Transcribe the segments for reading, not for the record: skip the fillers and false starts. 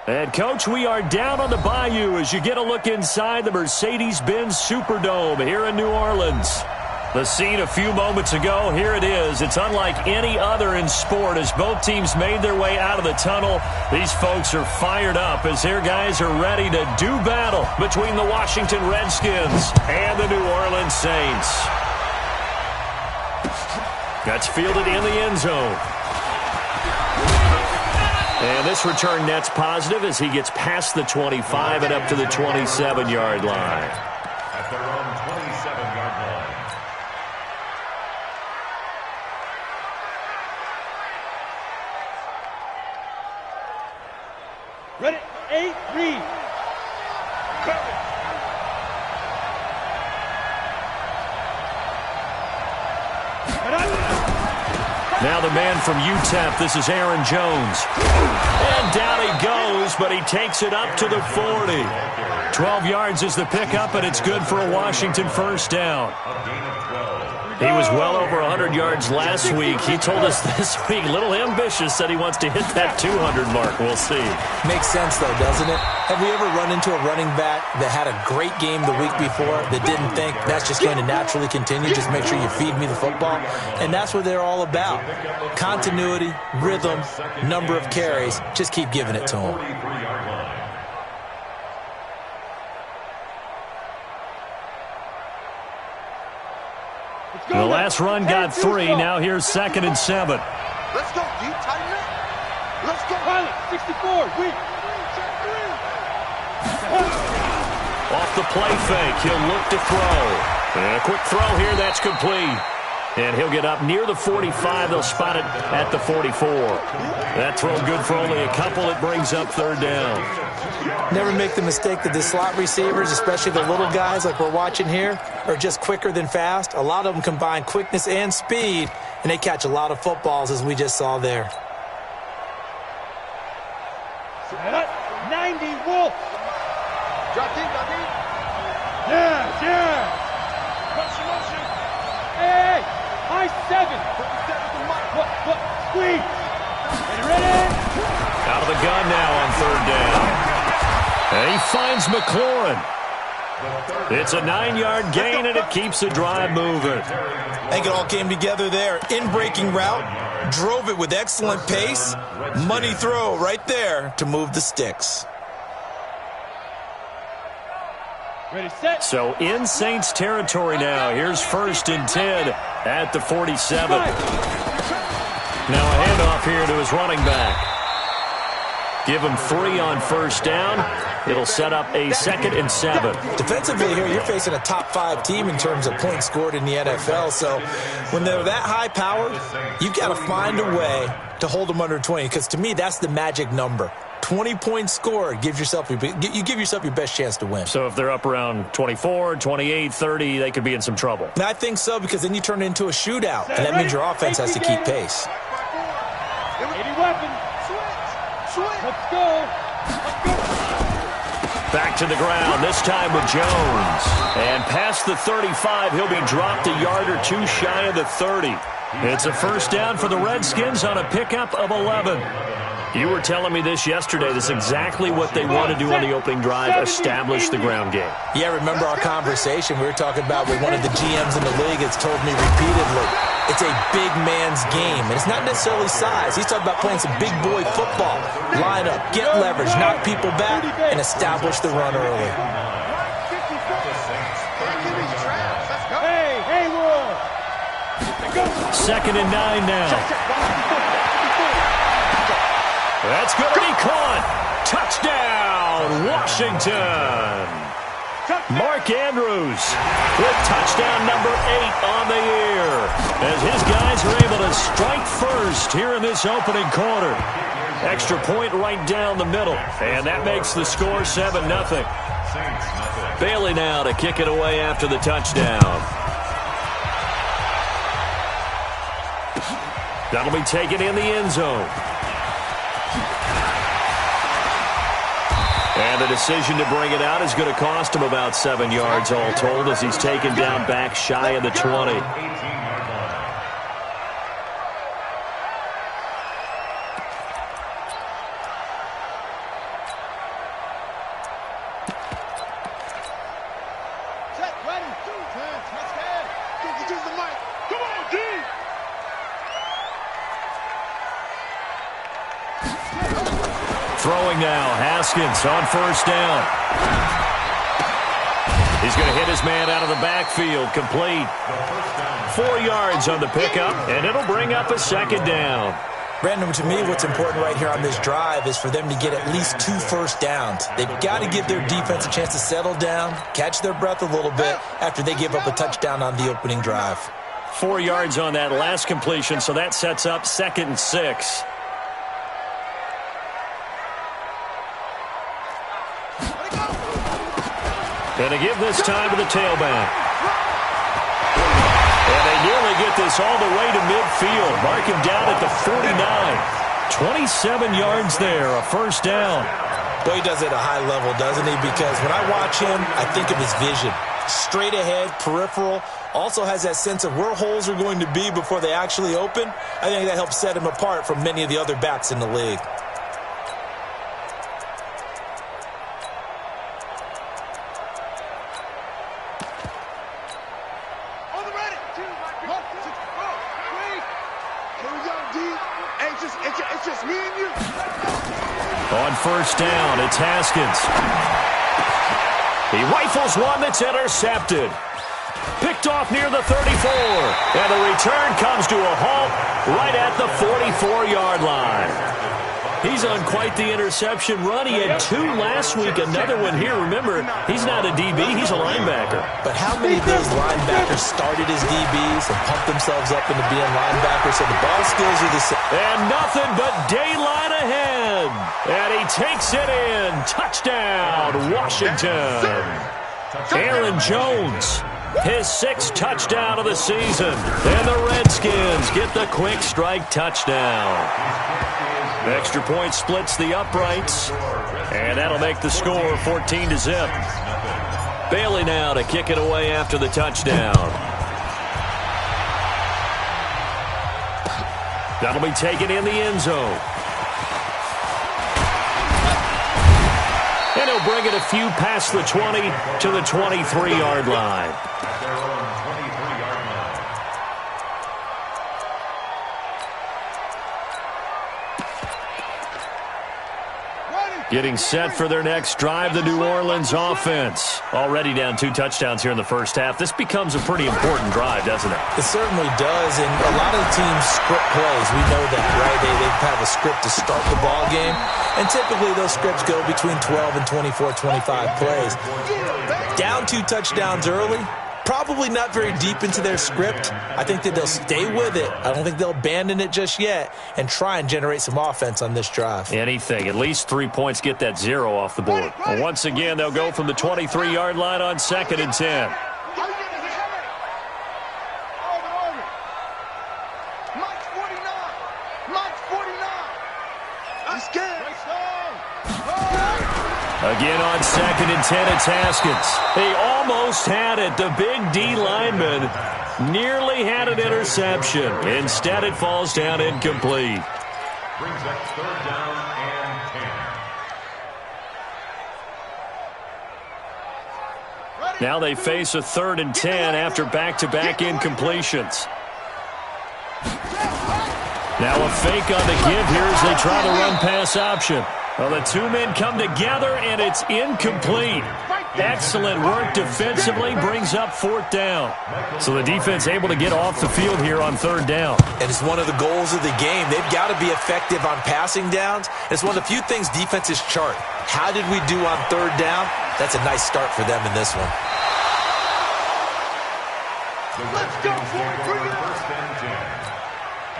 And, Coach, we are down on the bayou as you get a look inside the Mercedes-Benz Superdome here in New Orleans. The scene a few moments ago, here it is. It's unlike any other in sport as both teams made their way out of the tunnel. These folks are fired up as their guys are ready to do battle between the Washington Redskins and the New Orleans Saints. That's fielded in the end zone. And this return net's positive as he gets past the 25 and up to the 27-yard line. At their own 27-yard line. Ready, 8, read. Now the man from UTEP, this is Aaron Jones. And down he goes, but he takes it up to the 40. 12 yards is the pickup, and it's good for a Washington first down. He was well over 100 yards last week. He told us this week, a little ambitious, said he wants to hit that 200 mark. We'll see. Makes sense, though, doesn't it? Have we ever run into a running back that had a great game the week before that didn't think that's just going to naturally continue? Just make sure you feed me the football. And that's what they're all about. Continuity, rhythm, number of carries. Just keep giving it to them. The last run got 3. Now here's 2nd and 7. Let's go, deep, tighten it. Let's go. Pilot, 64, weak. Off the play fake, he'll look to throw. And a quick throw here, that's complete. And he'll get up near the 45. They'll spot it at the 44. That throw good for only a couple. It brings up 3rd down. Never make the mistake that the slot receivers, especially the little guys like we're watching here, are just quicker than fast. A lot of them combine quickness and speed, and they catch a lot of footballs, as we just saw there. 90, Wolf. Drop deep, drop deep. Yeah. Motion. Hey, high 7. What, squeeze. Ready? Out of the gun now on 3rd down. And he finds McLaurin. It's a 9-yard gain, and it keeps the drive moving. I think it all came together there. In-breaking route, drove it with excellent pace. Money throw right there to move the sticks. Ready, set. So in Saints territory now. Here's 1st and 10 at the 47. Now a handoff here to his running back. Give him 3 on 1st down. It'll set up a 2nd and 7. Defensively here, you're facing a top 5 team in terms of points scored in the NFL. So when they're that high-powered, you've got to find a way to hold them under 20. Because to me, that's the magic number. 20 points scored, you give yourself your best chance to win. So if they're up around 24, 28, 30, they could be in some trouble. And I think so, because then you turn it into a shootout, and that means your offense has to keep pace. 80 weapons. Switch. Let's go. Back to the ground, this time with Jones. And past the 35, he'll be dropped a yard or 2 shy of the 30. It's a first down for the Redskins on a pickup of 11. You were telling me this yesterday. This is exactly what they want to do on the opening drive, establish the ground game. Yeah, remember our conversation we were talking about with one of the GMs in the league that's told me repeatedly, it's a big man's game. And it's not necessarily size. He's talking about playing some big boy football. Line up, get leverage, knock people back, and establish the run early. Hey, Wolf. 2nd and 9 now. That's going to be caught. Touchdown, Washington. Mark Andrews with touchdown number 8 on the year as his guys are able to strike first here in this opening quarter. Extra point right down the middle, and that makes the score 7-0. Bailey now to kick it away after the touchdown. That'll be taken in the end zone. And the decision to bring it out is going to cost him about 7 yards all told as he's taken down back shy of the 20. Set, ready, turn, touchdown. Get to the mic. Come on, D. Throwing now, Haskins on first down. He's going to hit his man out of the backfield, complete. 4 yards on the pickup, and it'll bring up a second down. Brandon, to me, what's important right here on this drive is for them to get at least 2 first downs. They've got to give their defense a chance to settle down, catch their breath a little bit after they give up a touchdown on the opening drive. 4 yards on that last completion, so that sets up 2nd and 6. Going to give this time to the tailback. And they nearly get this all the way to midfield. Mark him down at the 49. 27 yards there, a first down. Boy, he does it at a high level, doesn't he? Because when I watch him, I think of his vision. Straight ahead, peripheral. Also has that sense of where holes are going to be before they actually open. I think that helps set him apart from many of the other backs in the league. It's just me and you. On first down, it's Haskins. He rifles one that's intercepted. Picked off near the 34. And the return comes to a halt right at the 44-yard line. He's on quite the interception run. He had 2 last week, another one here. Remember, he's not a DB, he's a linebacker. But how many of those linebackers started as DBs and pumped themselves up into being linebackers? So the ball skills are the same. And nothing but daylight ahead. And he takes it in. Touchdown, Washington. Aaron Jones, his 6th touchdown of the season. And the Redskins get the quick strike touchdown. Extra point splits the uprights, and that'll make the score 14-0. Bailey now to kick it away after the touchdown. That'll be taken in the end zone. And he'll bring it a few past the 20 to the 23-yard line. Getting set for their next drive, the New Orleans offense. Already down 2 touchdowns here in the first half. This becomes a pretty important drive, doesn't it? It certainly does, and a lot of the teams script plays. We know that, right? They have a script to start the ball game, and typically those scripts go between 12 and 24, 25 plays. Down 2 touchdowns early, probably not very deep into their script. I think that they'll stay with it. I don't think they'll abandon it just yet and try and generate some offense on this drive. Anything. At least 3 points get that 0 off the board. Well, once again, they'll go from the 23-yard line on 2nd and 10. Mike's 49. Mike's 49. I'm scared. Again on 2nd and 10, it's Haskins. He almost had it. The big D lineman nearly had an interception. Instead, it falls down incomplete. Brings up 3rd down and 10. Now they face a 3rd and 10 after back-to-back incompletions. Now a fake on the give here as they try the run-pass option. Well, the 2 men come together, and it's incomplete. Excellent work defensively, brings up 4th down. So the defense able to get off the field here on 3rd down. And it's one of the goals of the game. They've got to be effective on passing downs. It's one of the few things defenses chart. How did we do on 3rd down? That's a nice start for them in this one. Let's go, boys. Bring it on. 1st and 10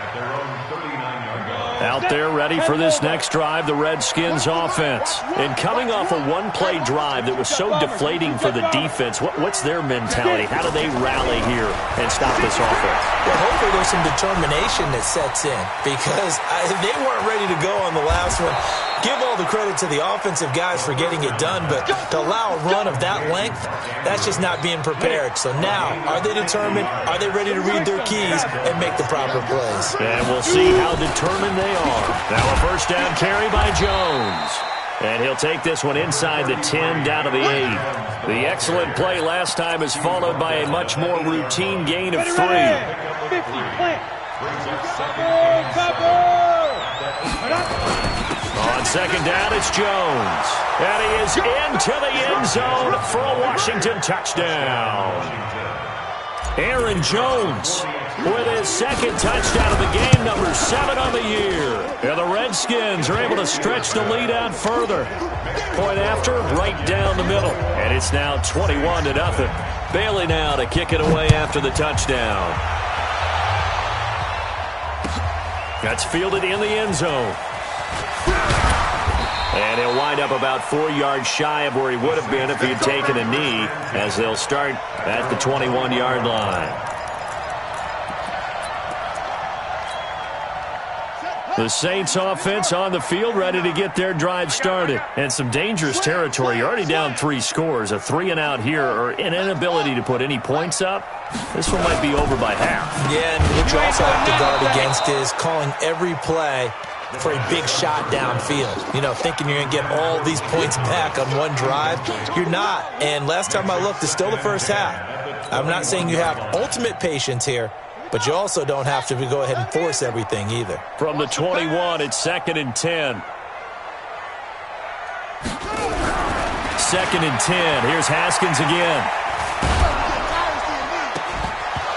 at their own 39-yard line. Out there ready for this next drive, the Redskins offense. And coming off a 1-play drive that was so deflating for the defense, what's their mentality? How do they rally here and stop this offense? Well, hopefully there's some determination that sets in because they weren't ready to go on the last one. Give all the credit to the offensive guys for getting it done, but to allow a run of that length, that's just not being prepared. So now, are they determined? Are they ready to read their keys and make the proper plays? And we'll see how determined they are. Now a 1st down carry by Jones. And he'll take this one inside the 10, down to the 8. The excellent play last time is followed by a much more routine gain of 3. On second down, it's Jones. And he is into the end zone for a Washington touchdown. Aaron Jones with his second touchdown of the game, number 7 on the year. And the Redskins are able to stretch the lead out further. Point after, right down the middle. And it's now 21-0. Bailey now to kick it away after the touchdown. That's fielded in the end zone. And he'll wind up about 4 yards shy of where he would have been if he had taken a knee, as they'll start at the 21-yard line. The Saints offense on the field, ready to get their drive started. And some dangerous territory. You're already down 3 scores. A 3-and-out here, or an inability to put any points up. This one might be over by half. Yeah, and what you also have to guard against is calling every play for a big shot downfield. You know, thinking you're going to get all these points back on one drive. You're not. And last time I looked, it's still the first half. I'm not saying you have ultimate patience here, but you also don't have to go ahead and force everything either. From the 21, it's 2nd and 10. 2nd and 10. Here's Haskins again.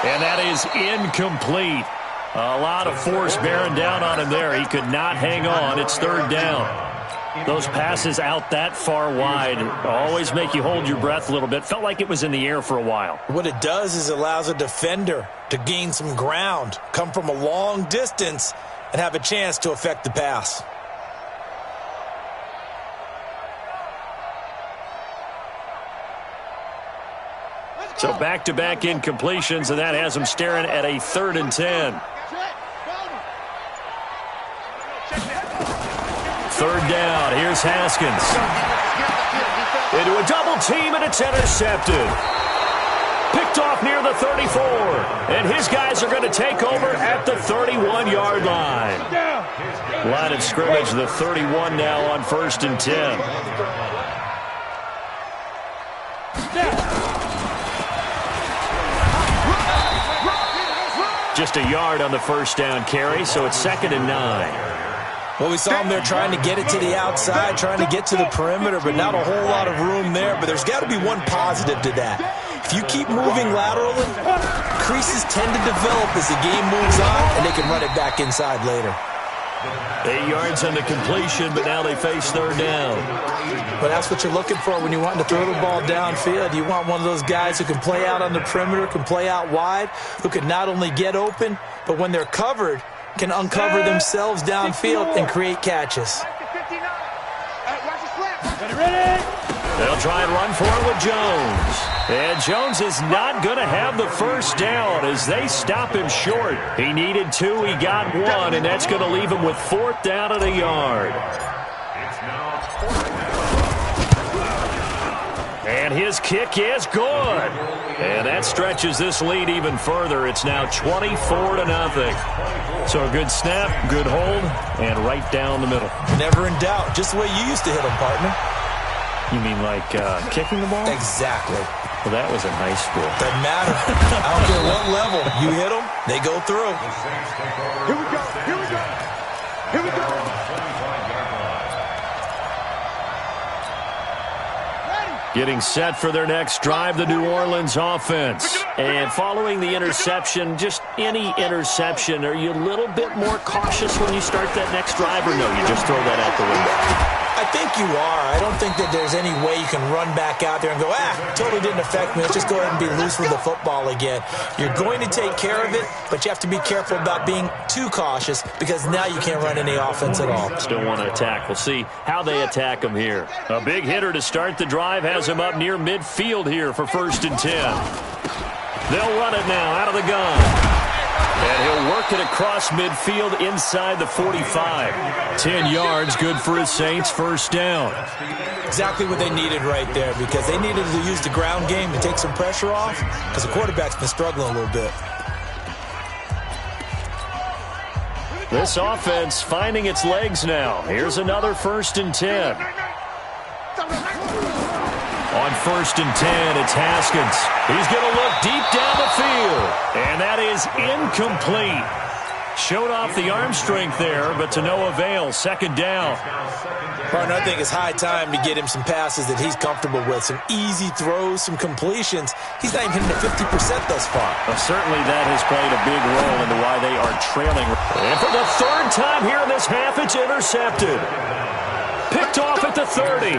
And that is incomplete. A lot of force bearing down on him there. He could not hang on. It's 3rd down. Those passes out that far wide always make you hold your breath a little bit. Felt like it was in the air for a while. What it does is it allows a defender to gain some ground, come from a long distance, and have a chance to affect the pass. So back-to-back incompletions, and that has him staring at a 3rd and 10. 3rd down. Here's Haskins. Into a double team, and it's intercepted. Picked off near the 34. And his guys are going to take over at the 31-yard line. Line of scrimmage, the 31 now on 1st and 10. Just a yard on the 1st down carry, so it's 2nd and 9. Well, we saw him there trying to get it to the outside, trying to get to the perimeter, but not a whole lot of room there. But there's got to be one positive to that. If you keep moving laterally, creases tend to develop as the game moves on, and they can run it back inside later. 8 yards on the completion, but now they face 3rd down. But that's what you're looking for when you want to throw the ball downfield. You want one of those guys who can play out on the perimeter, can play out wide, who can not only get open, but when they're covered, can uncover themselves downfield and create catches. They'll try and run for it with Jones. And Jones is not going to have the 1st down as they stop him short. He needed 2, he got 1, and that's going to leave him with 4th down at a yard. And his kick is good. And that stretches this lead even further. It's now 24-0. So a good snap, good hold, and right down the middle. Never in doubt. Just the way you used to hit them, partner. You mean like kicking the ball? Exactly. Well, that was a nice score. Doesn't matter. I don't care what level. You hit them, they go through. Here we go. Here we go. Here we go. Getting set for their next drive, the New Orleans offense. And following the interception, just any interception, are you a little bit more cautious when you start that next drive, or no, you just throw that out the window? I think you are. I don't think that there's any way you can run back out there and go, totally didn't affect me. Let's just go ahead and be loose with the football again. You're going to take care of it, but you have to be careful about being too cautious because now you can't run any offense at all. Still want to attack. We'll see how they attack him here. A big hitter to start the drive has him up near midfield here for 1st and 10. They'll run it now out of the gun. And he'll work it across midfield inside the 45. 10 yards, good for his Saints, 1st down. Exactly what they needed right there because they needed to use the ground game to take some pressure off because the quarterback's been struggling a little bit. This offense finding its legs now. Here's another 1st and 10. On 1st and 10, it's Haskins. He's going to look deep down the field. And that is incomplete. Showed off the arm strength there, but to no avail. 2nd down. Partner, I think it's high time to get him some passes that he's comfortable with. Some easy throws, some completions. He's not even hitting the 50% thus far. Well, certainly that has played a big role into why they are trailing. And for the 3rd time here in this half, it's intercepted. Picked off at the 30.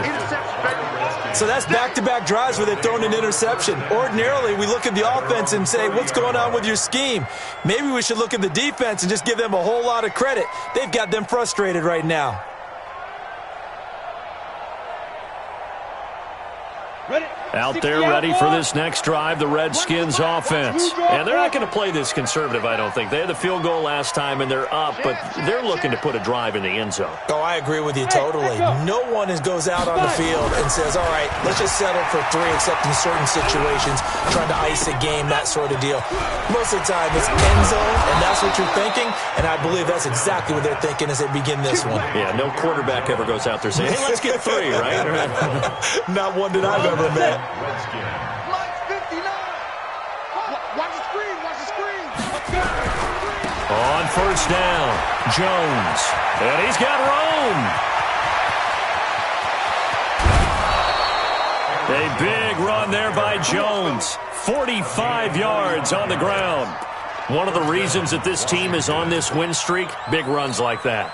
So that's back-to-back drives where they've thrown an interception. Ordinarily, we look at the offense and say, what's going on with your scheme? Maybe we should look at the defense and just give them a whole lot of credit. They've got them frustrated right now. Out there ready for this next drive, the Redskins offense. And they're not going to play this conservative, I don't think. They had the field goal last time, and they're up, but they're looking to put a drive in the end zone. Oh, I agree with you totally. No one goes out on the field and says, all right, let's just settle for 3, except in certain situations, trying to ice a game, that sort of deal. Most of the time, it's end zone, and that's what you're thinking, and I believe that's exactly what they're thinking as they begin this one. Yeah, no quarterback ever goes out there saying, hey, let's get 3, right? Not one that I've ever met. Mike 59. Watch the screen. Watch the screen. On 1st down, Jones. And he's got Rome. A big run there by Jones. 45 yards on the ground. One of the reasons that this team is on this win streak, big runs like that.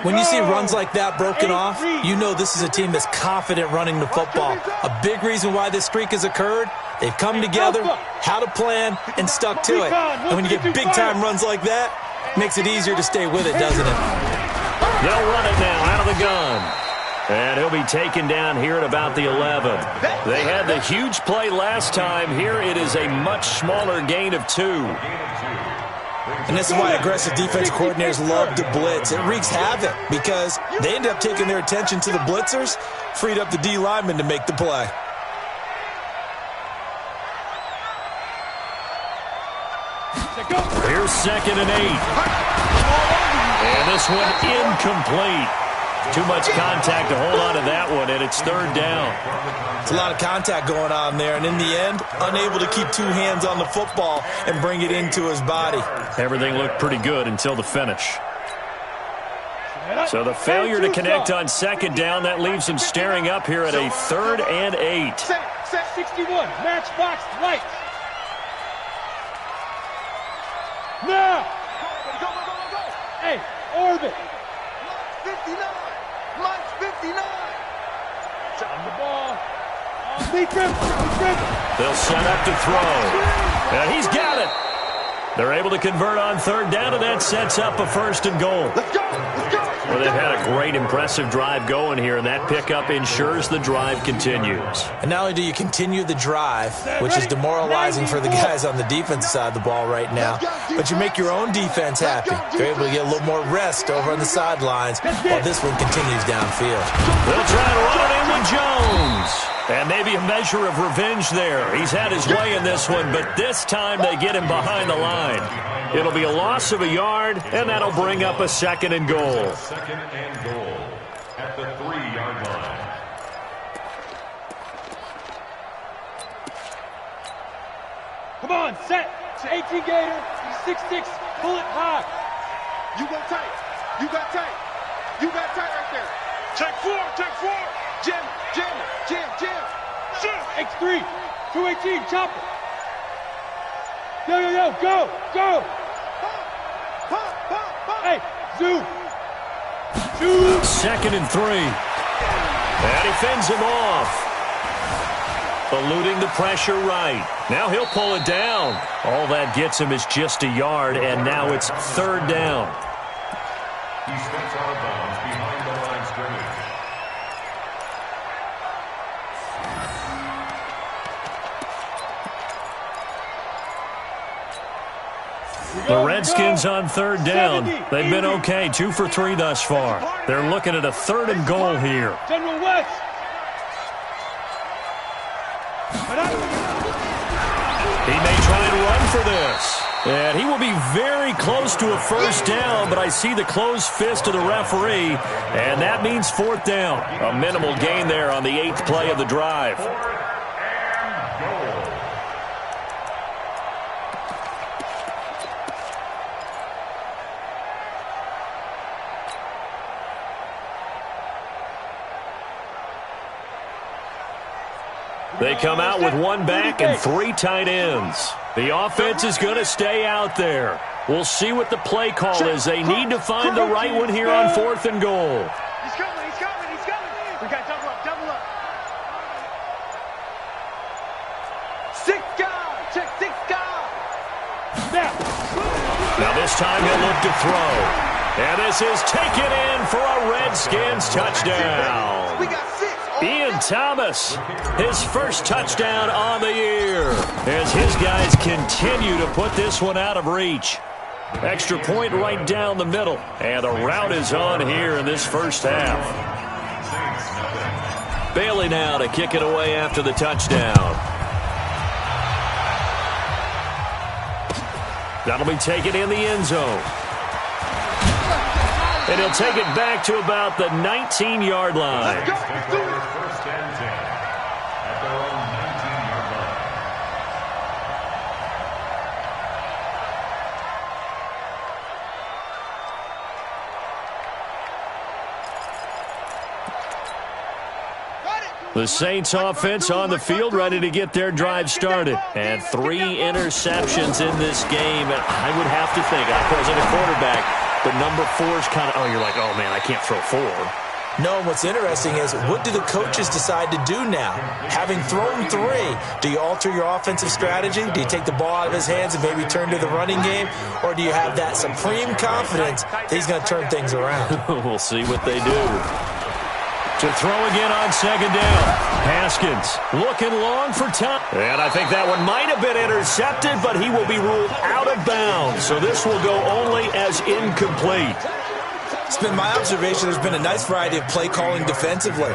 When you see runs like that broken off, you know this is a team that's confident running the football. A big reason why this streak has occurred, they've come together, had a plan, and stuck to it. And when you get big-time runs like that, it makes it easier to stay with it, doesn't it? They'll run it now out of the gun. And he'll be taken down here at about the 11. They had the huge play last time. Here it is a much smaller gain of 2. And this is why aggressive defense coordinators love to blitz. It wreaks havoc because they end up taking their attention to the blitzers, freed up the D lineman to make the play. Here's 2nd and 8. And this one incomplete. Too much contact to hold on to that one, and it's 3rd down. It's a lot of contact going on there, and in the end, unable to keep 2 hands on the football and bring it into his body. Everything looked pretty good until the finish. So the failure to connect on 2nd down, that leaves him staring up here at a 3rd and 8. Set 61, matchbox right. Now. Go. Hey, orbit. 59. Mike's 59. On the ball. Deep grip. They'll set up to throw. And he's got it. They're able to convert on 3rd down, and that sets up a 1st and goal. Let's go. Well, they've had a great, impressive drive going here, and that pickup ensures the drive continues. And not only do you continue the drive, which is demoralizing for the guys on the defensive side of the ball right now, but you make your own defense happy. They're able to get a little more rest over on the sidelines while this one continues downfield. They'll try to run it in with Jones. And maybe a measure of revenge there. He's had his way in this one, but this time they get him behind the line. It'll be a loss of a yard, and that'll bring up a 2nd and goal. 2nd and goal at the 3-yard line. Come on, set. It's 18 Gator. 6-6. Pull it high. You go tight. You got tight. You got tight right there. Check 4. Jam. X3. 218. Chopper. Yo. Go. Pump. Hey, zoom. 2nd and 3. And he fends him off. Eluding the pressure right. Now he'll pull it down. All that gets him is just a yard, and now it's 3rd down. He steps out of bounds behind the line scrimmage. The Redskins on 3rd down. They've been okay, 2 for 3 thus far. They're looking at a 3rd and goal here. General West. He may try and run for this. And he will be very close to a first down, but I see the closed fist of the referee, and that means fourth down. A minimal gain there on the 8th play of the drive. They come out with one back and 3 tight ends. The offense is going to stay out there. We'll see what the play call is. They need to find the right one here on 4th and goal. He's coming, he's coming, he's coming. We got double up, double up. 6 guys, check 6 guys. Now this time he'll look to throw. And this is taken in for a Redskins touchdown. We got 6. Ian Thomas, his first touchdown on the year, as his guys continue to put this one out of reach. Extra point right down the middle, and the route is on here in this first half. Bailey now to kick it away after the touchdown. That'll be taken in the end zone. And he'll take it back to about the 19-yard line. First and 10 at their own 19-yard line. The Saints offense on the field, ready to get their drive started. And 3 interceptions in this game. And I would have to think, I wasn't a quarterback, but number 4 is kind of, oh, you're like, oh, man, I can't throw 4. No, what's interesting is, what do the coaches decide to do now? Having thrown 3, do you alter your offensive strategy? Do you take the ball out of his hands and maybe turn to the running game? Or do you have that supreme confidence that he's going to turn things around? We'll see what they do. To throw again on 2nd down. Haskins looking long for time. And I think that one might have been intercepted, but he will be ruled out of bounds. So this will go only as incomplete. It's been my observation there's been a nice variety of play calling defensively.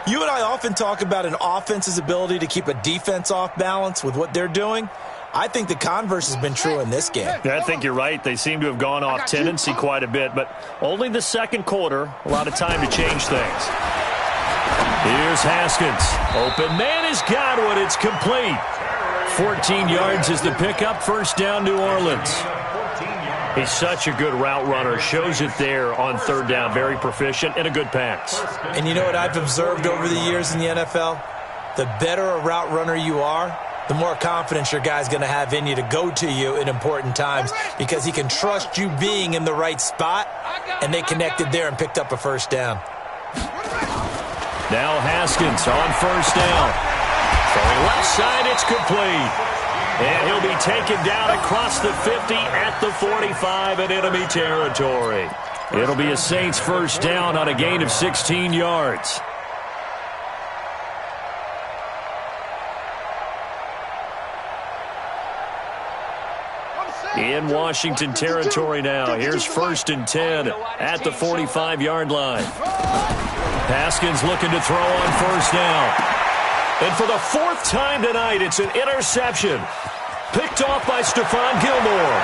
You and I often talk about an offense's ability to keep a defense off balance with what they're doing. I think the converse has been true in this game. I think you're right. They seem to have gone off tendency quite a bit, but only the second quarter, a lot of time to change things. Here's Haskins. Open man has got one. It's complete. 14 yards is the pickup. First down, New Orleans. He's such a good route runner. Shows it there on 3rd down. Very proficient and a good pass. And you know what I've observed over the years in the NFL? The better a route runner you are, the more confidence your guy's going to have in you to go to you in important times, because he can trust you being in the right spot, and they connected there and picked up a first down. Now Haskins on 1st down. From the left side, it's complete. And he'll be taken down across the 50 at the 45 in enemy territory. It'll be a Saints first down on a gain of 16 yards. In Washington territory now. Here's 1st and 10 at the 45-yard line. Haskins looking to throw on 1st down. And for the 4th time tonight, it's an interception. Picked off by Stephon Gilmore.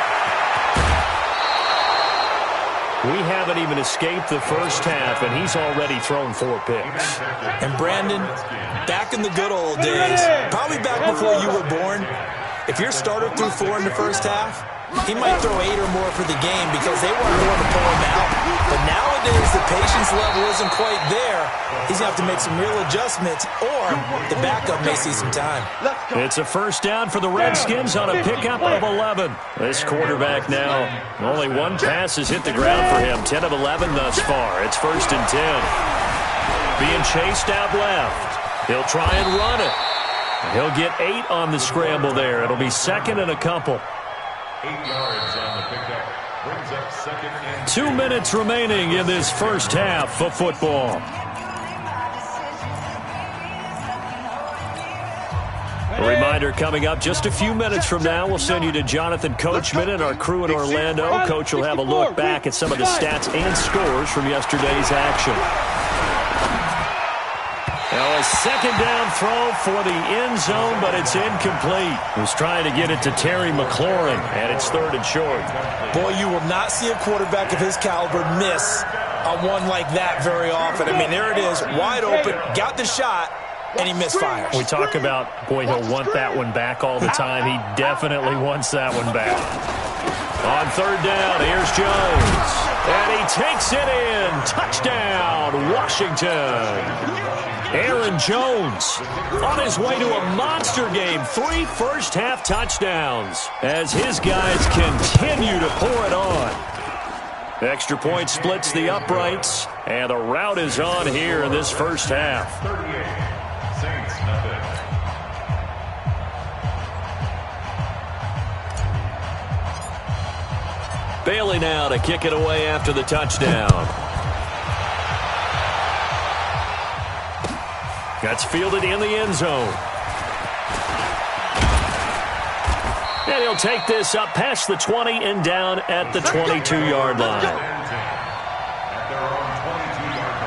We haven't even escaped the first half, and he's already thrown 4 picks. And Brandon, back in the good old days, probably back before you were born, if your starter threw 4 in the first half, he might throw 8 or more for the game because they weren't going to pull him out. But nowadays, the patience level isn't quite there. He's going to have to make some real adjustments, or the backup may see some time. It's a first down for the Redskins on a pickup of 11. This quarterback now, only 1 pass has hit the ground for him. 10 of 11 thus far. It's 1st and 10. Being chased out left. He'll try and run it. He'll get 8 on the scramble there. It'll be 2nd and a couple. 8 yards on the pickup. Brings up 2nd and 2 minutes remaining in this first half of football. A reminder coming up just a few minutes from now, we'll send you to Jonathan Coachman and our crew in Orlando. Coach will have a look back at some of the stats and scores from yesterday's action. Now a second down throw for the end zone, but it's incomplete. Was trying to get it to Terry McLaurin, and it's 3rd and short. Boy, you will not see a quarterback of his caliber miss on one like that very often. I mean, there it is, wide open, got the shot, and he misfires. We talk about, boy, he'll want that one back all the time. He definitely wants that one back. On 3rd down, here's Jones. And he takes it in. Touchdown, Washington. Aaron Jones on his way to a monster game. 3 first-half touchdowns as his guys continue to pour it on. Extra point splits the uprights, and the rout is on here in this first half. 38, Saints nothing. Bailey now to kick it away after the touchdown. That's fielded in the end zone. And he'll take this up past the 20 and down at the 22-yard line. At their own 22-yard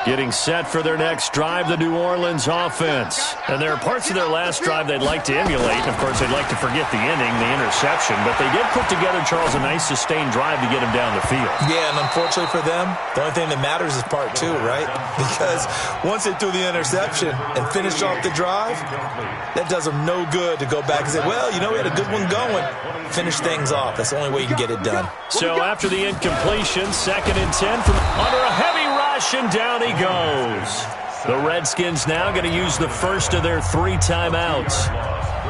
line. Getting set for their next drive, the New Orleans offense. And there are parts of their last drive they'd like to emulate. Of course, they'd like to forget the inning, the interception. But they did put together, Charles, a nice sustained drive to get him down the field. Yeah, and unfortunately for them, the only thing that matters is part 2, right? Because once they threw the interception and finished off the drive, that does them no good to go back and say, well, you know, we had a good one going. Finish things off. That's the only way you can get it done. So after the incompletion, 2nd and 10 from under a heavy rush, and down he goes. The Redskins now going to use the first of their 3 timeouts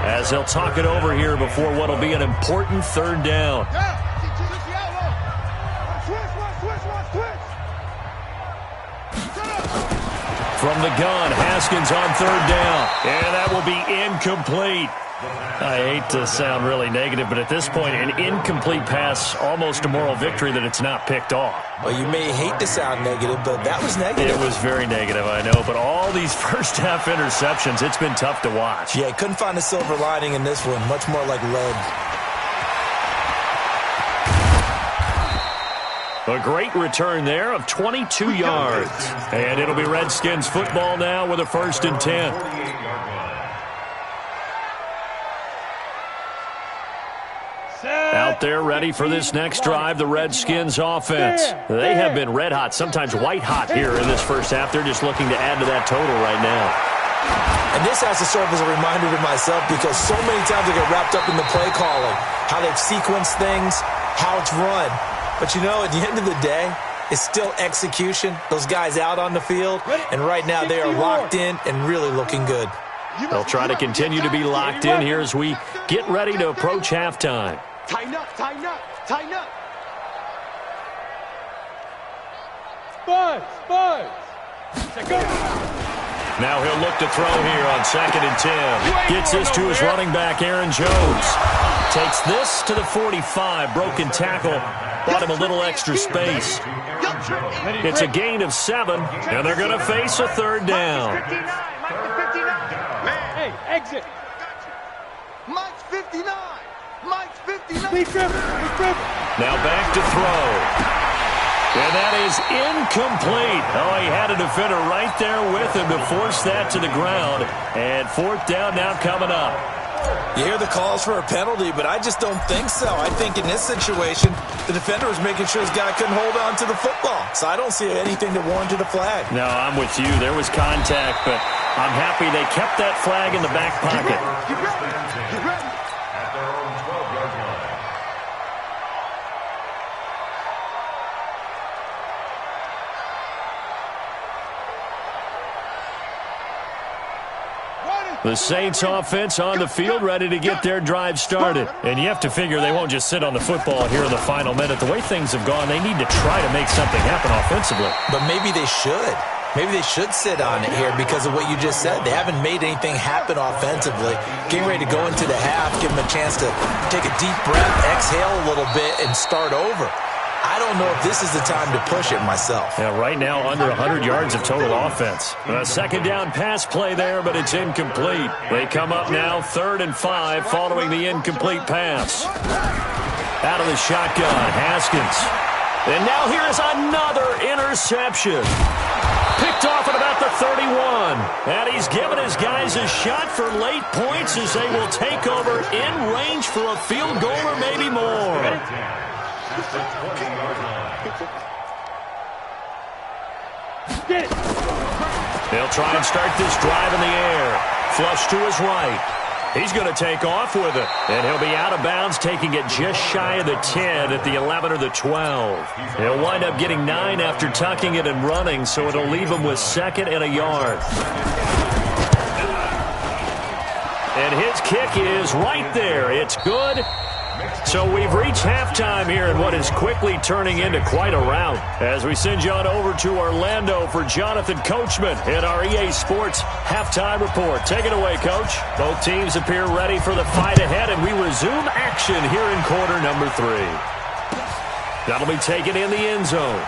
as they'll talk it over here before what will be an important 3rd down. From the gun, Haskins on 3rd down, and that will be incomplete. I hate to sound really negative, but at this point, an incomplete pass, almost a moral victory that it's not picked off. Well, you may hate to sound negative, but that was negative. It was very negative, I know, but all these first-half interceptions, it's been tough to watch. Yeah, couldn't find a silver lining in this one, much more like lead. A great return there of 22 yards. And it'll be Redskins football now with a 1st and 10. Out there ready for this next drive, the Redskins offense. They have been red hot, sometimes white hot here in this first half. They're just looking to add to that total right now. And this has to serve as a reminder to myself because so many times I get wrapped up in the play calling, how they've sequenced things, how it's run. But, you know, at the end of the day, it's still execution. Those guys out on the field, and right now they are locked in and really looking good. They'll try to continue to be locked in here as we get ready to approach halftime. Tighten up, tighten up, tighten up. Spud. Now he'll look to throw here on 2nd and 10. Gets this to his running back, Aaron Jones. Takes this to the 45. Broken tackle. Bought him a little extra space. It's a gain of 7, and they're going to face a 3rd down. Hey, exit. Mike's 59. Mike's 59. Be driven. Now back to throw. And that is incomplete. Oh, he had a defender right there with him to force that to the ground. And 4th down now coming up. You hear the calls for a penalty, but I just don't think so. I think in this situation, the defender was making sure his guy couldn't hold on to the football. So I don't see anything that warranted a flag. No, I'm with you. There was contact, but I'm happy they kept that flag in the back pocket. Get ready. At their own 12-yard line. The Saints offense on the field ready to get their drive started. And you have to figure they won't just sit on the football here in the final minute. The way things have gone, they need to try to make something happen offensively. But maybe they should. Maybe they should sit on it here because of what you just said. They haven't made anything happen offensively. Getting ready to go into the half, give them a chance to take a deep breath, exhale a little bit, and start over. I don't know if this is the time to push it myself. Yeah, right now under 100 yards of total offense. A 2nd down pass play there, but it's incomplete. They come up now 3rd and 5 following the incomplete pass. Out of the shotgun, Haskins. And now here's another interception. interception. Picked off at about the 31. And he's given his guys a shot for late points as they will take over in range for a field goal or maybe more. They'll try and start this drive in the air. Flush to his right. He's going to take off with it. And he'll be out of bounds, taking it just shy of the 10 at the 11 or the 12. He'll wind up getting 9 after tucking it and running, so it'll leave him with 2nd and a yard. And his kick is right there. It's good. So we've reached halftime here in what is quickly turning into quite a rout. As we send you on over to Orlando for Jonathan Coachman in our EA Sports Halftime Report. Take it away, Coach. Both teams appear ready for the fight ahead, and we resume action here in quarter number 3. That'll be taken in the end zone.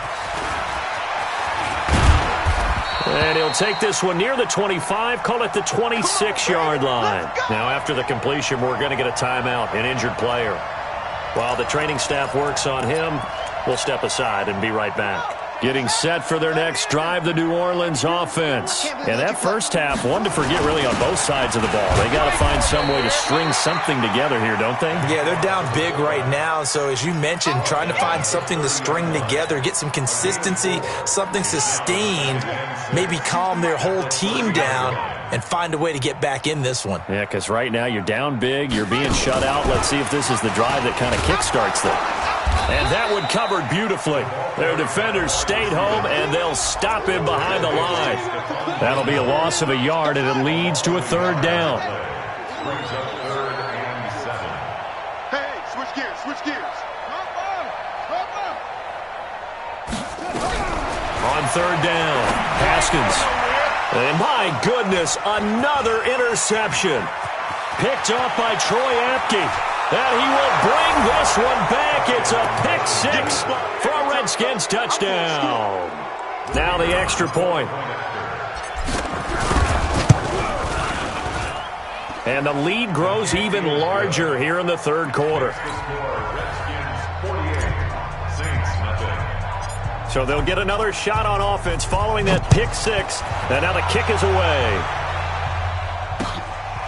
And he'll take this one near the 25, call it the 26-yard line. Now, after the completion, we're going to get a timeout, an injured player. While the training staff works on him, we'll step aside and be right back. Getting set for their next drive, the New Orleans offense. And that first half, one to forget really on both sides of the ball. They got to find some way to string something together here, don't they? Yeah, they're down big right now. So as you mentioned, trying to find something to string together, get some consistency, something sustained, maybe calm their whole team down and find a way to get back in this one. Yeah, because right now you're down big, you're being shut out. Let's see if this is the drive that kind of kickstarts them. And that one covered beautifully. Their defenders stayed home, and they'll stop him behind the line. That'll be a loss of a yard, and it leads to a 3rd down. Hey, switch gears, switch gears. On 3rd down, Haskins. And my goodness, another interception. Picked off by Troy Apke. And he will bring this one back. It's a pick 6 for a Redskins touchdown. Now the extra point. And the lead grows even larger here in the 3rd quarter. So they'll get another shot on offense following that pick 6. And now the kick is away.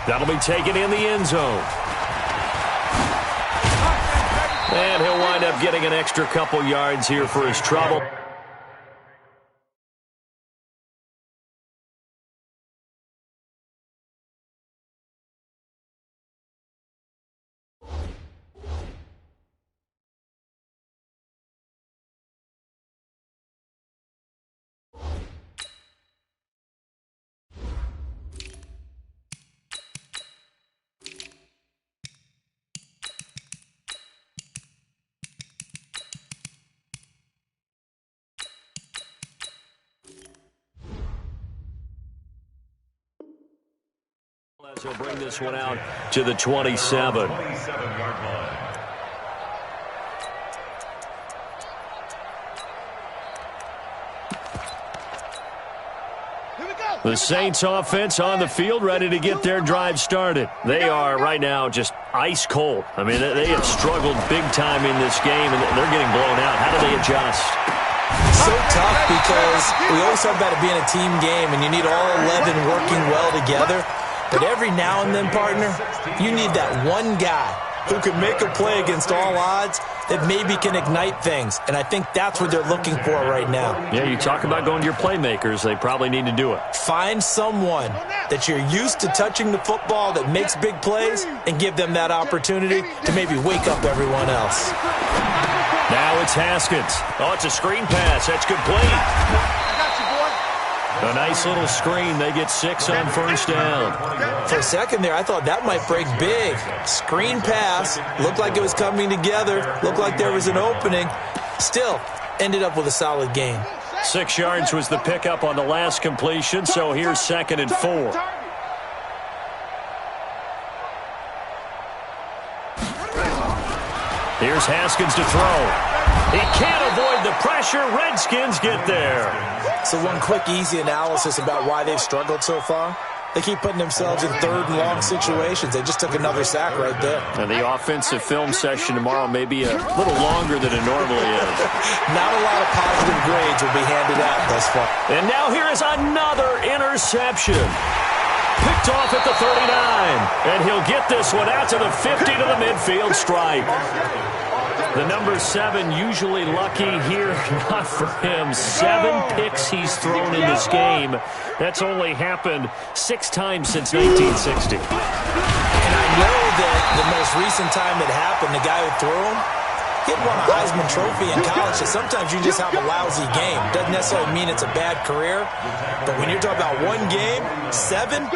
That'll be taken in the end zone. And he'll wind up getting an extra couple yards here for his trouble. He'll bring this one out to the 27. The Saints offense on the field, ready to get their drive started. They are right now just ice cold. I mean, they have struggled big time in this game, and they're getting blown out. How do they adjust? So tough because we always talk about it being a team game, and you need all 11 working well together. But every now and then, partner, you need that one guy who can make a play against all odds that maybe can ignite things. And I think that's what they're looking for right now. Yeah, you talk about going to your playmakers. They probably need to do it. Find someone that you're used to touching the football that makes big plays and give them that opportunity to maybe wake up everyone else. Now it's Haskins. Oh, it's a screen pass. That's complete. A nice little screen. They get 6 on 1st down. For a second there, I thought that might break big. Screen pass. Looked like it was coming together. Looked like there was an opening. Still, ended up with a solid gain. 6 yards was the pickup on the last completion, so here's 2nd and 4. Here's Haskins to throw. He can't avoid the pressure. Redskins get there. So one quick, easy analysis about why they've struggled so far. They keep putting themselves in third and long situations. They just took another sack right there. And the offensive film session tomorrow may be a little longer than it normally is. Not a lot of positive grades will be handed out thus far. And now here is another interception. Picked off at the 39. And he'll get this one out to the 50 to the midfield stripe. The number 7 usually lucky here, not for him. 7 picks he's thrown in this game. That's only happened 6 times since 1960. And I know that the most recent time it happened, the guy who threw him, he had won a Heisman Trophy in college, so sometimes you just have a lousy game. Doesn't necessarily mean it's a bad career, but when you're talking about one game, 7,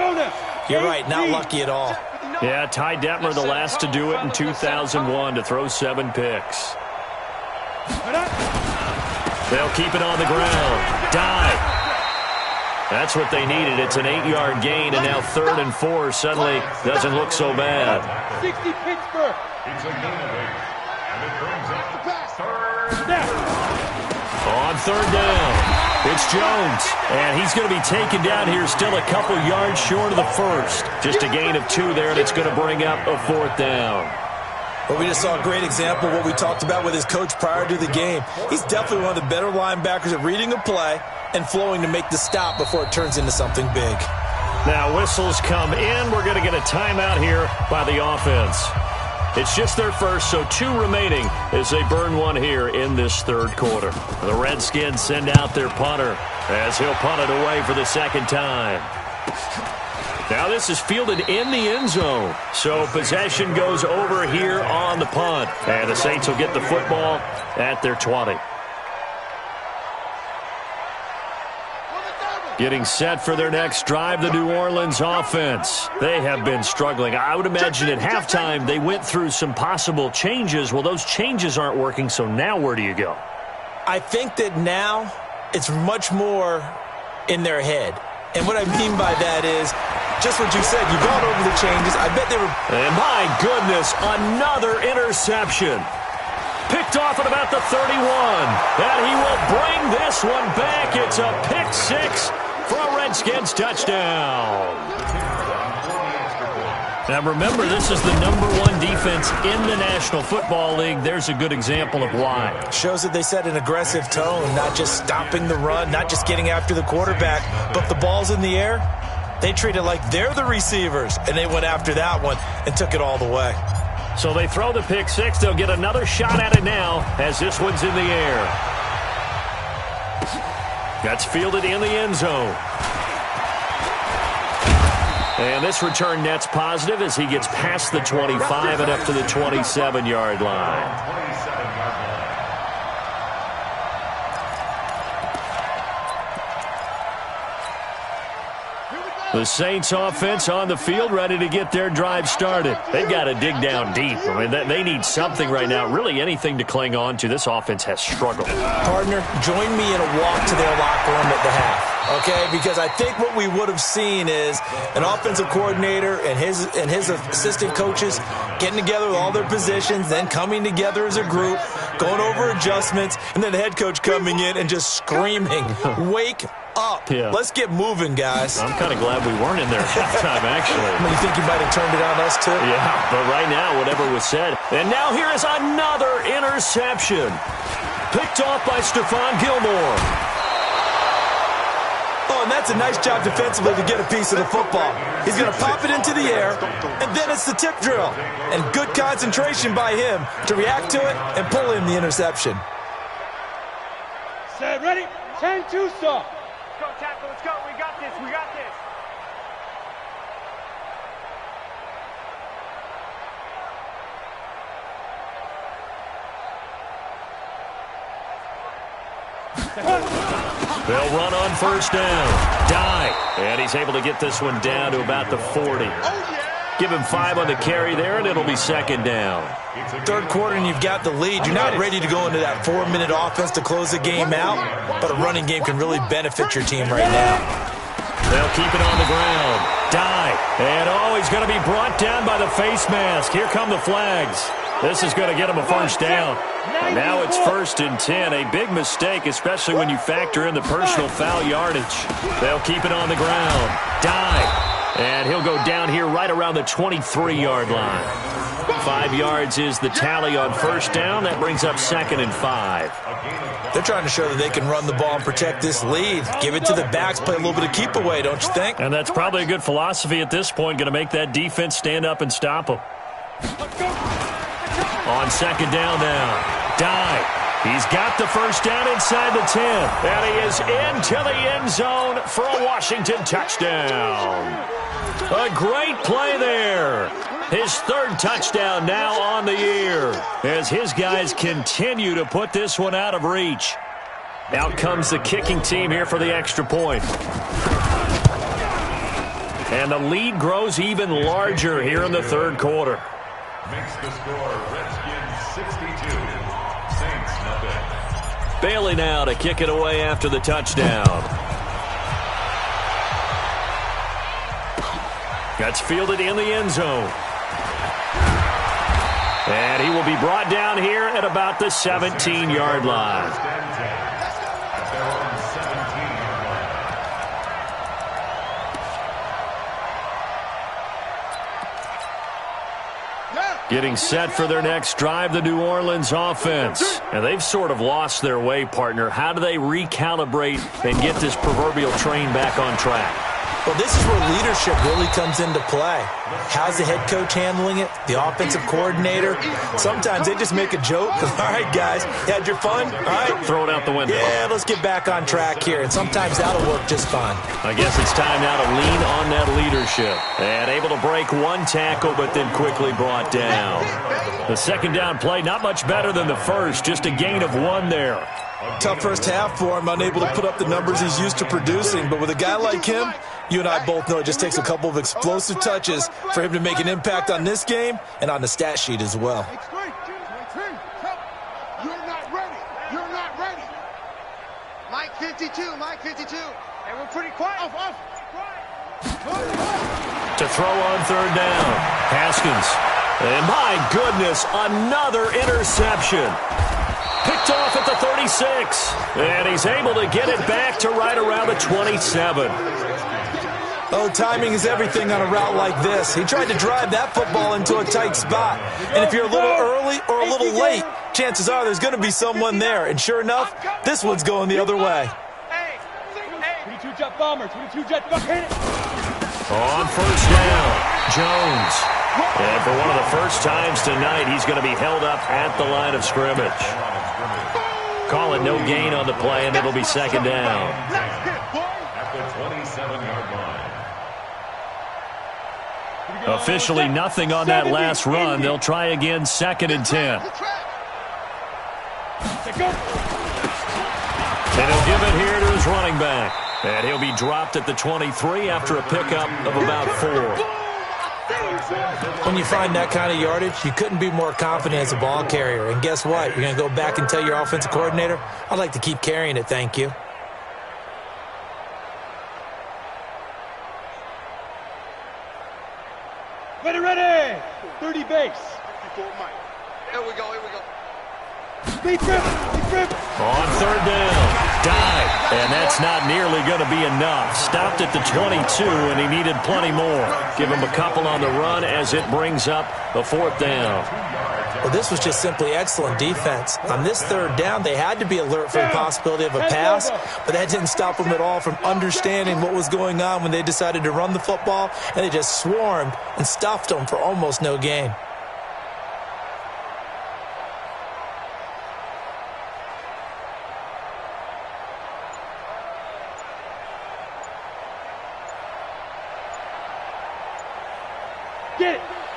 you're right, not lucky at all. Yeah, Ty Detmer, the last to do it in 2001, to throw 7 picks. They'll keep it on the ground. Dive. That's what they needed. It's an 8-yard gain, and now 3rd and 4 suddenly doesn't look so bad. 60 Pittsburgh. It's a gain of 8. And it brings up third down. On 3rd down, it's Jones, and he's going to be taken down here still a couple yards short of the first. Just a gain of 2 there, and it's going to bring up a 4th down. Well, we just saw a great example of what we talked about with his coach prior to the game. He's definitely one of the better linebackers at reading a play and flowing to make the stop before it turns into something big. Now whistles come in. We're going to get a timeout here by the offense. It's just their first, so 2 remaining as they burn one here in this 3rd quarter. The Redskins send out their punter as he'll punt it away for the 2nd time. Now this is fielded in the end zone, so possession goes over here on the punt. And the Saints will get the football at their 20. Getting set for their next drive, the New Orleans offense. They have been struggling. I would imagine at halftime they went through some possible changes. Well, those changes aren't working, so now where do you go? I think that now it's much more in their head. And what I mean by that is just what you said. You've gone over the changes. I bet they were... And my goodness, another interception. Picked off at about the 31. And he will bring this one back. It's a pick 6 for a Redskins touchdown. Now remember, this is the #1 defense in the National Football League. There's a good example of why. Shows that they set an aggressive tone, not just stopping the run, not just getting after the quarterback, but the ball's in the air. They treat it like they're the receivers, and they went after that one and took it all the way. So they throw the pick 6. They'll get another shot at it now as this one's in the air. That's fielded in the end zone. And this return net's positive as he gets past the 25 and up to the 27-yard line. The Saints offense on the field ready to get their drive started. They've got to dig down deep. I mean, they need something right now, really anything to cling on to. This offense has struggled. Partner, join me in a walk to their locker room at the half, okay? Because I think what we would have seen is an offensive coordinator and his assistant coaches getting together with all their positions, then coming together as a group, going over adjustments, and then the head coach coming in and just screaming, wake up. Yeah. Let's get moving, guys. I'm kind of glad we weren't in there at halftime, actually. You think you might have turned it on us, too? Yeah, but right now, whatever was said. And now here is another interception. Picked off by Stephon Gilmore. Oh, and that's a nice job defensively to get a piece of the football. He's going to pop it into the air, and then it's the tip drill. And good concentration by him to react to it and pull in the interception. Set, ready? 10-2, sir. Go, tackle, let's go. We got this. We got this. They'll run on first down. Dive. And he's able to get this one down to about the 40. Give him 5 on the carry there, and it'll be 2nd down. 3rd quarter, and you've got the lead. You're not ready to go into that 4-minute offense to close the game out, but a running game can really benefit your team right now. They'll keep it on the ground. Dive. And, he's going to be brought down by the face mask. Here come the flags. This is going to get him a first down. And now it's 1st and 10. A big mistake, especially when you factor in the personal foul yardage. They'll keep it on the ground. Dive. And he'll go down here right around the 23-yard line. 5 yards is the tally on first down. That brings up 2nd and 5. They're trying to show that they can run the ball and protect this lead. Give it to the backs, play a little bit of keep away, don't you think? And that's probably a good philosophy at this point, going to make that defense stand up and stop them. On 2nd down now, dive. He's got the first down inside the 10. And he is into the end zone for a Washington touchdown. A great play there. His 3rd touchdown now on the year as his guys continue to put this one out of reach. Out comes the kicking team here for the extra point. And the lead grows even larger here in the 3rd quarter. Makes the score Redskins 62, Saints nothing. Bailey now to kick it away after the touchdown. That's fielded in the end zone. And he will be brought down here at about the 17-yard line. At their own 17-yard line. Getting set for their next drive, the New Orleans offense. And they've sort of lost their way, partner. How do they recalibrate and get this proverbial train back on track? Well, this is where leadership really comes into play. How's the head coach handling it? The offensive coordinator? Sometimes they just make a joke. All right, guys, you had your fun? All right. Throw it out the window. Yeah, let's get back on track here. And sometimes that'll work just fine. I guess it's time now to lean on that leadership. And able to break one tackle, but then quickly brought down. The 2nd down play, not much better than the first. Just a gain of 1 there. Tough first half for him, unable to put up the numbers he's used to producing. But with a guy like him, you and I both know it just takes a couple of explosive touches for him to make an impact on this game and on the stat sheet as well. You're not ready. You're not ready. Mike 52, Mike 52. And we're pretty quiet. Off. To throw on 3rd down. Haskins. And my goodness, another interception. Picked off at the 36. And he's able to get it back to right around the 27. Oh, timing is everything on a route like this. He tried to drive that football into a tight spot. And if you're a little early or a little late, chances are there's going to be someone there. And sure enough, this one's going the other way. 22 jet bomber, 22 jet bomber. On first down, Jones. And for one of the first times tonight, he's going to be held up at the line of scrimmage. Call it no gain on the play, and it'll be 2nd down. At the 27-yard line. Officially nothing on that last run. They'll try again, 2nd and 10. And he'll give it here to his running back. And he'll be dropped at the 23 after a pickup of about 4. When you find that kind of yardage, you couldn't be more confident as a ball carrier. And guess what? You're going to go back and tell your offensive coordinator, I'd like to keep carrying it, thank you. Ready. 30 base. 54 Mike. Here we go. Speed trip. On 3rd down, dive. And that's not nearly going to be enough. Stopped at the 22, and he needed plenty more. Give him a couple on the run as it brings up the 4th down. Well, this was just simply excellent defense. On this 3rd down, they had to be alert for the possibility of a pass, but that didn't stop them at all from understanding what was going on when they decided to run the football, and they just swarmed and stuffed them for almost no gain.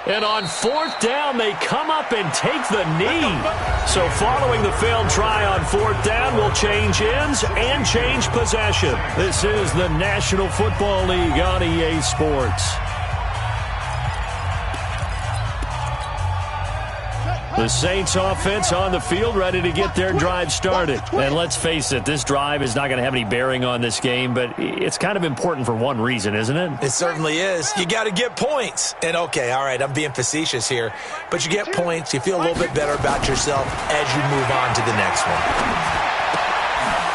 And on 4th down, they come up and take the knee. So following the failed try on 4th down, will change ends and change possession. This is the National Football League on EA Sports. The Saints offense on the field, ready to get their drive started. And let's face it, this drive is not going to have any bearing on this game, but it's kind of important for one reason, isn't it? It certainly is. You got to get points. And okay, all right, I'm being facetious here, but you get points, you feel a little bit better about yourself as you move on to the next one.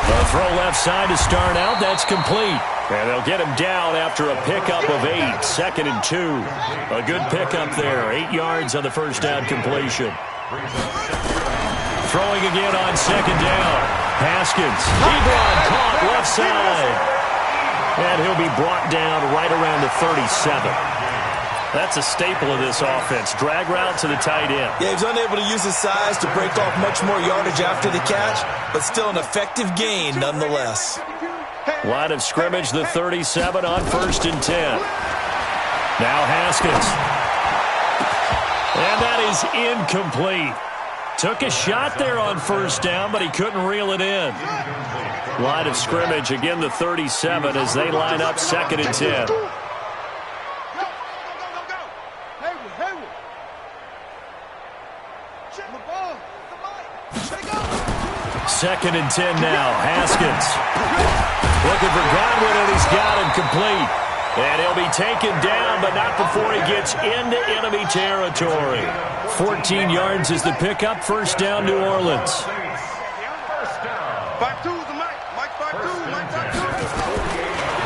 A throw left side to start out. That's complete. And they'll get him down after a pickup of 8. 2nd and 2. A good pickup there. 8 yards on the first down completion. Throwing again on 2nd down. Haskins. Deep run caught left side. And he'll be brought down right around the 37. That's a staple of this offense. Drag route to the tight end. Yeah, he's unable to use his size to break off much more yardage after the catch, but still an effective gain nonetheless. Line of scrimmage, the 37 on 1st and 10. Now Haskins. And that is incomplete. Took a shot there on 1st down, but he couldn't reel it in. Line of scrimmage, again the 37 as they line up 2nd and 10. Second and 10 now. Haskins looking for Godwin, and he's got him complete. And he'll be taken down, but not before he gets into enemy territory. 14 yards is the pickup. 1st down, New Orleans. 5-2's the Mike. Mike 5-2. Mike 5-2.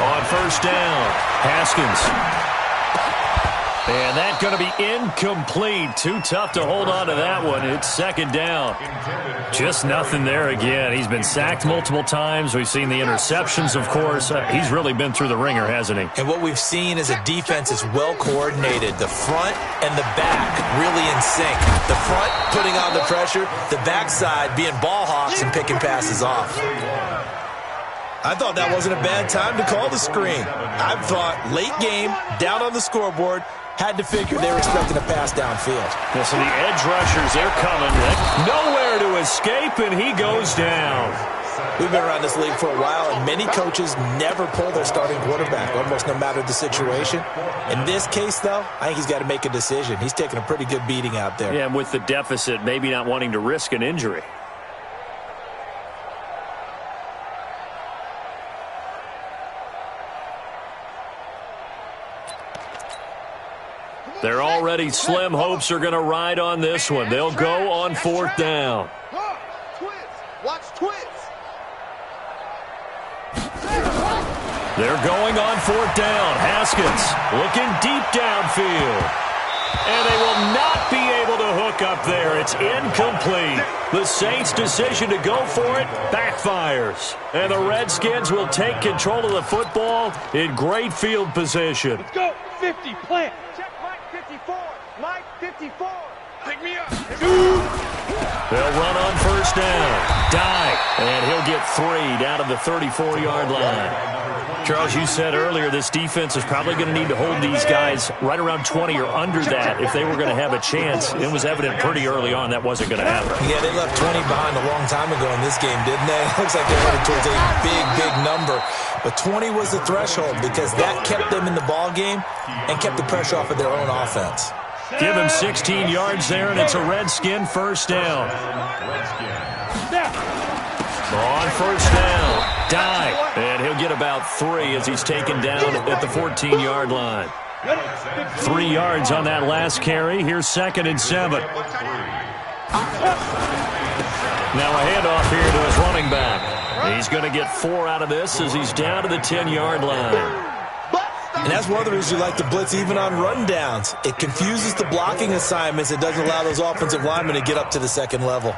On 1st down, Haskins. And that's going to be incomplete. Too tough to hold on to that one. It's 2nd down. Just nothing there again. He's been sacked multiple times. We've seen the interceptions, of course. He's really been through the ringer, hasn't he? And what we've seen is a defense is well coordinated. The front and the back really in sync. The front putting on the pressure. The backside being ball hawks and picking passes off. I thought that wasn't a bad time to call the screen. I thought late game, down on the scoreboard, had to figure they were expecting a pass downfield. Yeah, so the edge rushers, they're coming. Nowhere to escape, and he goes down. We've been around this league for a while, and many coaches never pull their starting quarterback, almost no matter the situation. In this case, though, I think he's got to make a decision. He's taking a pretty good beating out there. Yeah, and with the deficit, maybe not wanting to risk an injury. They're already slim hopes are going to ride on this one. They'll go on 4th down. Watch twins. They're going on 4th down. Haskins looking deep downfield. And they will not be able to hook up there. It's incomplete. The Saints' decision to go for it backfires. And the Redskins will take control of the football in great field position. Let's go. 50, plant. Check Mike 54. Mike 54. Pick me up. They'll run on 1st down. Dive. And he'll get 3 down to the 34-yard line. Charles, you said earlier this defense is probably going to need to hold these guys right around 20 or under that if they were going to have a chance. It was evident pretty early on that wasn't going to happen. Yeah, they left 20 behind a long time ago in this game, didn't they? It looks like they're headed towards a big, big number. But 20 was the threshold because that kept them in the ball game and kept the pressure off of their own offense. Give him 16 yards there, and it's a Redskin 1st down. On 1st down. Dive. And he'll get about 3 as he's taken down at the 14-yard line. 3 yards on that last carry. Here's 2nd and 7. Now a handoff here to his running back. He's going to get 4 out of this as he's down to the 10-yard line. And that's one of the reasons you like to blitz even on run downs. It confuses the blocking assignments. It doesn't allow those offensive linemen to get up to the 2nd level.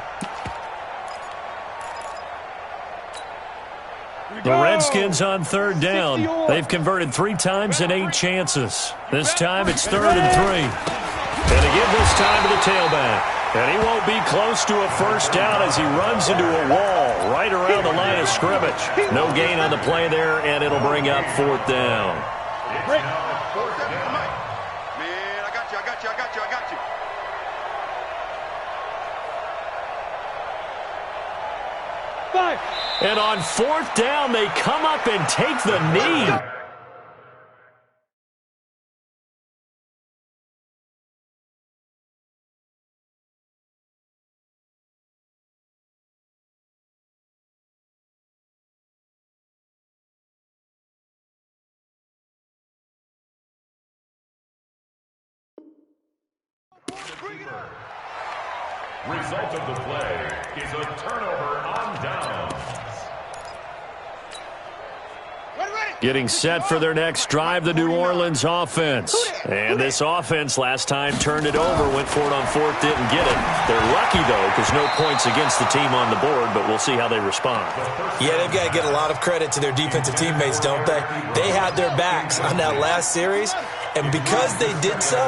The Redskins on 3rd down. They've converted 3 times in 8 chances. This time it's 3rd and 3. And again this time to the tailback. And he won't be close to a 1st down as he runs into a wall right around the line of scrimmage. No gain on the play there, and it'll bring up 4th down. Man, I got you. Five. And on 4th down, they come up and take the knee. Result of the play is a turnover on downs. Getting set for their next drive, the New Orleans offense. And this offense last time turned it over, went for it on fourth, didn't get it. They're lucky, though, because no points against the team on the board, but we'll see how they respond. Yeah, they've got to get a lot of credit to their defensive teammates, don't they? They had their backs on that last series, and because they did so,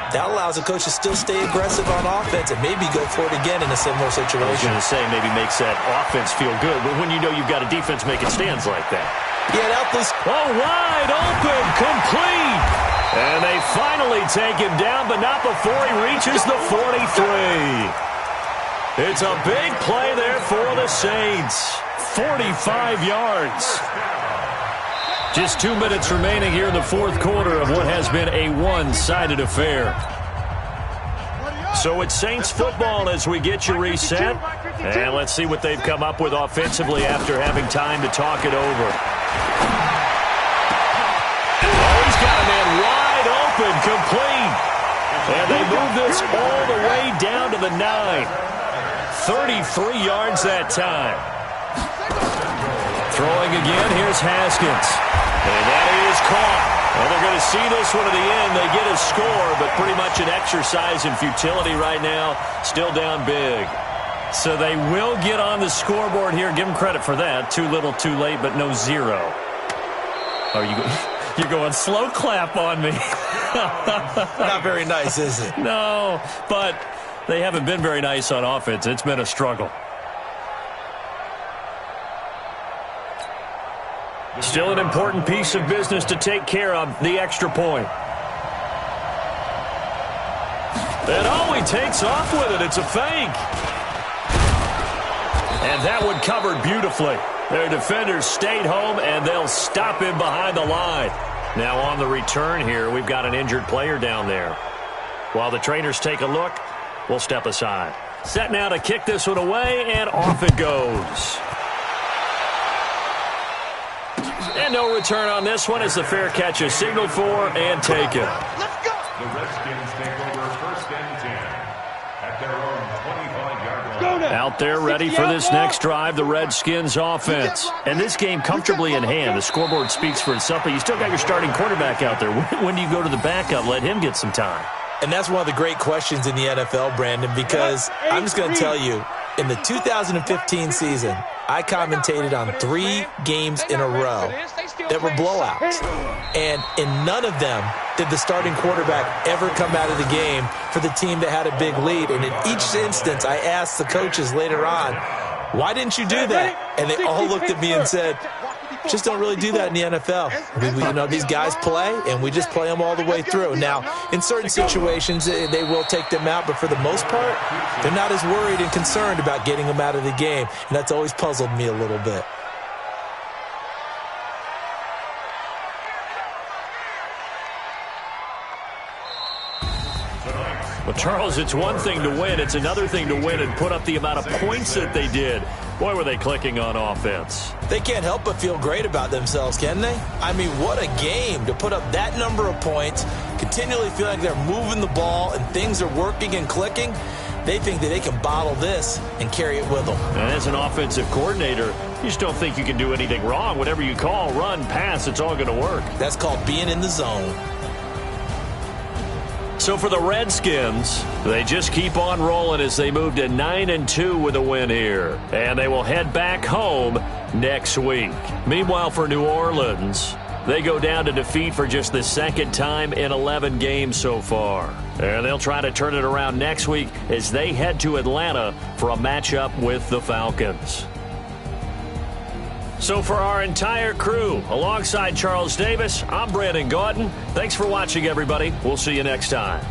that allows a coach to still stay aggressive on offense and maybe go for it again in a similar situation. I was going to say maybe makes that offense feel good, but when you know you've got a defense making stands like that. Yeah, that was wide open, complete. And they finally take him down, but not before he reaches the 43. It's a big play there for the Saints. 45 yards. Just 2 minutes remaining here in the fourth quarter of what has been a one-sided affair. So it's Saints football as we get you reset. And let's see what they've come up with offensively after having time to talk it over. Oh, he's got a man wide open, complete. And they move this all the way down to the 9. 33 yards that time. Throwing again, here's Haskins. And that is caught. And they're going to see this one to the end. They get a score, but pretty much an exercise in futility right now. Still down big. So they will get on the scoreboard here. Give them credit for that. Too little, too late, but no zero. Oh, you're going slow clap on me. not very nice, is it? No, but they haven't been very nice on offense. It's been a struggle. Still an important piece of business to take care of, the extra point. And oh, he takes off with it. It's a fake. And that one covered beautifully. Their defenders stayed home, and they'll stop him behind the line. Now on the return here, we've got an injured player down there. While the trainers take a look, we'll step aside. Set now to kick this one away, and off it goes. And no return on this one as the fair catch is signaled for and taken. Let's go. The Redskins take over first and 10 at their own 25-yard line. Out there ready for this next drive, the Redskins offense. And this game comfortably in hand. The scoreboard speaks for itself, but you still got your starting quarterback out there. When do you go to the backup? Let him get some time. And that's one of the great questions in the NFL, Brandon, because I'm just going to tell you, in the 2015 season, I commentated on 3 games in a row that were blowouts. And in none of them did the starting quarterback ever come out of the game for the team that had a big lead. And in each instance, I asked the coaches later on, why didn't you do that? And they all looked at me and said, just don't really do that in the NFL. You know, these guys play, and we just play them all the way through. Now, in certain situations, they will take them out, but for the most part, they're not as worried and concerned about getting them out of the game, and that's always puzzled me a little bit. Well, Charles, it's one thing to win. It's another thing to win and put up the amount of points that they did. Boy, were they clicking on offense. They can't help but feel great about themselves, can they? I mean, what a game to put up that number of points, continually feel like they're moving the ball and things are working and clicking. They think that they can bottle this and carry it with them. And as an offensive coordinator, you just don't think you can do anything wrong. Whatever you call, run, pass, it's all going to work. That's called being in the zone. So for the Redskins, they just keep on rolling as they move to 9-2 with a win here. And they will head back home next week. Meanwhile, for New Orleans, they go down to defeat for just the second time in 11 games so far. And they'll try to turn it around next week as they head to Atlanta for a matchup with the Falcons. So for our entire crew, alongside Charles Davis, I'm Brandon Gaudin. Thanks for watching, everybody. We'll see you next time.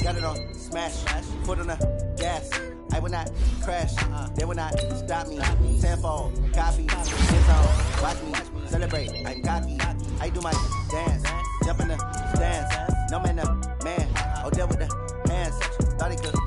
Got it on smash, foot on the gas. I will not crash, they will not stop me. Tenfold, copy, hands on, watch me celebrate. I'm cocky, I do my dance, jump in the stands. No man, man, oh, there with the hands. Thought he could